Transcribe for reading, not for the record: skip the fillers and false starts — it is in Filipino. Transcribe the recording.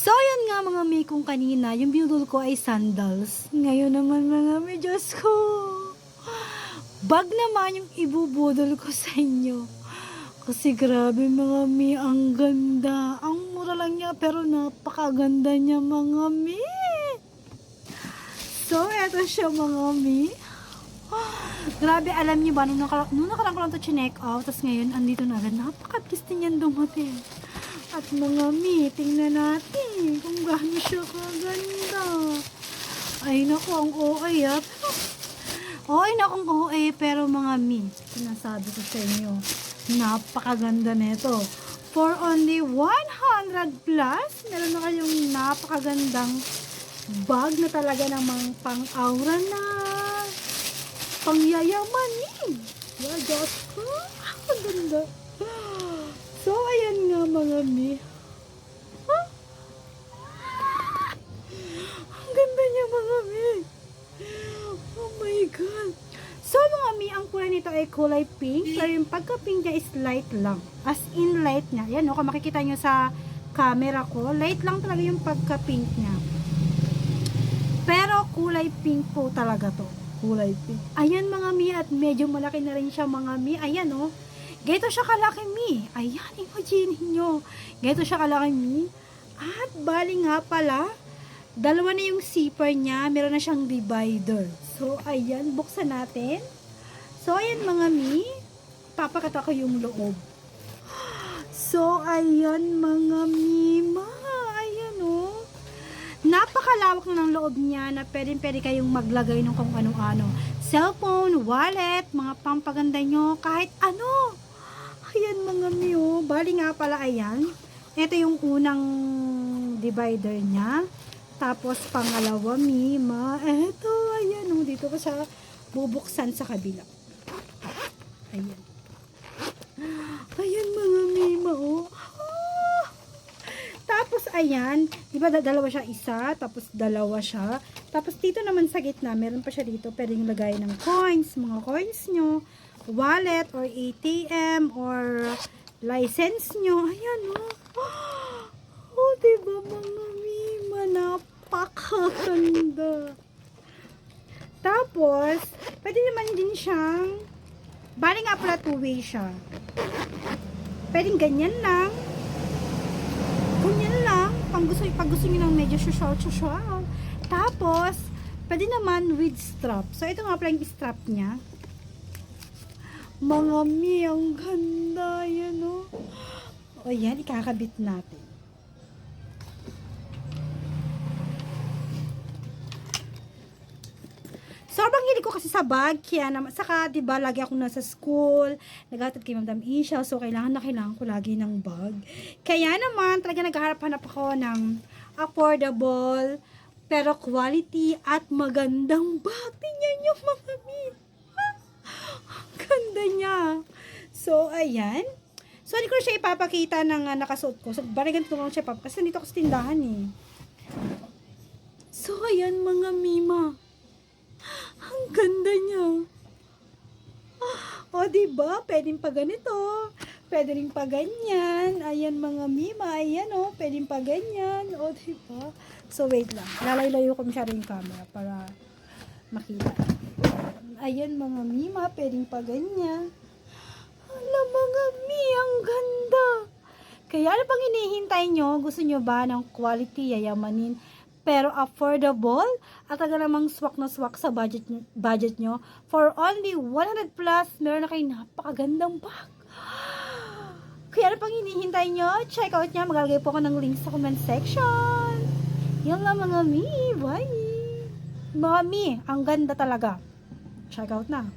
So, yun nga mga may kung kanina, yung binudol ko ay sandals. Ngayon naman mga may, Diyos ko, bag naman yung ibubudol ko sa inyo. Kasi grabe mga mi, ang ganda. Ang mura lang niya, pero napakaganda niya mga mi. So, eto siya mga mi. Grabe, alam niyo ba, nung nakarang ko lang ito chinek out, tapos ngayon, andito na rin. Napaka-piste niyan dumating. At mga mi, tingnan natin kung gaano siya kaganda. Ay, naku, ang OA ah. Ay, naku, ang OA, pero mga mi, sinasabi ko sa inyo, napakaganda nito. For only 100 plus, meron na kayong napakagandang bag na talaga namang pang-aura na pangyayamanin. Yeah, Diyos ko, ang ganda. So, ayan nga mga mi. Huh? Ang ganda niya mga mi. Oh my God. So, mga mi, ang kulay nito ay kulay pink. Pero yung pagka-pink niya is light lang. As in light niya. Yan o, kung makikita nyo sa camera ko, light lang talaga yung pagka-pink niya. Pero kulay pink po talaga to. Kulay pink. Ayan mga mi, at medyo malaki na rin siya mga mi. Ayan o. Ganito siya kalaki mi. Ayan, imagine nyo. Ganito siya kalaki mi. At bali nga pala, dalawa na yung zipper niya. Meron na siyang divider. So, ayan, buksan natin. So, ayan mga mi. Papakita ko yung loob. So, ayan mga mima. Ayan o. Napakalawak na ng loob niya na pwede kayong maglagay ng kung ano-ano. Cellphone, wallet, mga pampaganda nyo, kahit ano. Ayan mga miyo. Bali nga pala, ayan. Ito yung unang divider niya. Tapos pangalawa, mima. Ito, ayan. Dito ko siya bubuksan sa kabila. Ayan. Ayan mga mima, oh. Tapos, ayan, di ba dalawa siya isa, tapos dalawa siya. Tapos, dito naman sa gitna, meron pa siya dito, pwedeng lagay ng coins, mga coins nyo, wallet, or ATM, or license nyo. Ayan, oh. Oh, diba, mga mima, napakaganda. Tapos, pwede naman din siyang, bali nga pala two-way siya. Pwedeng ganyan lang. Ganyan lang, pag gusto nyo ng medyo social. Tapos, pwede naman with strap. So, ito nga pala yung strap niya. Mga mi, ang ganda. Yan, o. O, yan, ikakabit natin. Sobrang hilig ko kasi sa bag, kaya naman, saka, diba, lagi ako nasa school, naghatid kay Madam Isha, so kailangan ko lagi ng bag. Kaya naman, talaga naghahanap-hanap ako ng affordable, pero quality at magandang bag. Tingnan yung mga min. Ang ganda niya. So, ayan. So, hindi ko na siya ipapakita ng nakasuot ko. So, bari ganito lang siya ipapakita. Kasi dito ako sa tindahan eh. So, ayan mga mima. Ang ganda niya. O, diba? Pwedeng pa ganito. Pwede rin pa ganyan. Ayan mga mima. Ayan o. Pwedeng pa ganyan. O, diba? So, wait lang. Lalay-layo ko masyado yung camera para makita. Ayan mga mima. Pwedeng pa ganyan. Alam mga mi, ang ganda. Kaya ano pang hinihintay nyo? Gusto nyo ba ng quality, yayamanin, pero affordable at talaga namang swak na swak sa budget nyo? For only 100 plus, meron na kayong napakagandang bag. Kaya ano pang hinihintay nyo? Check out nyo. Maglalagay po ako ng link sa comment section. Yan lang mga mi. Bye! Mga mi, ang ganda talaga. Check out na.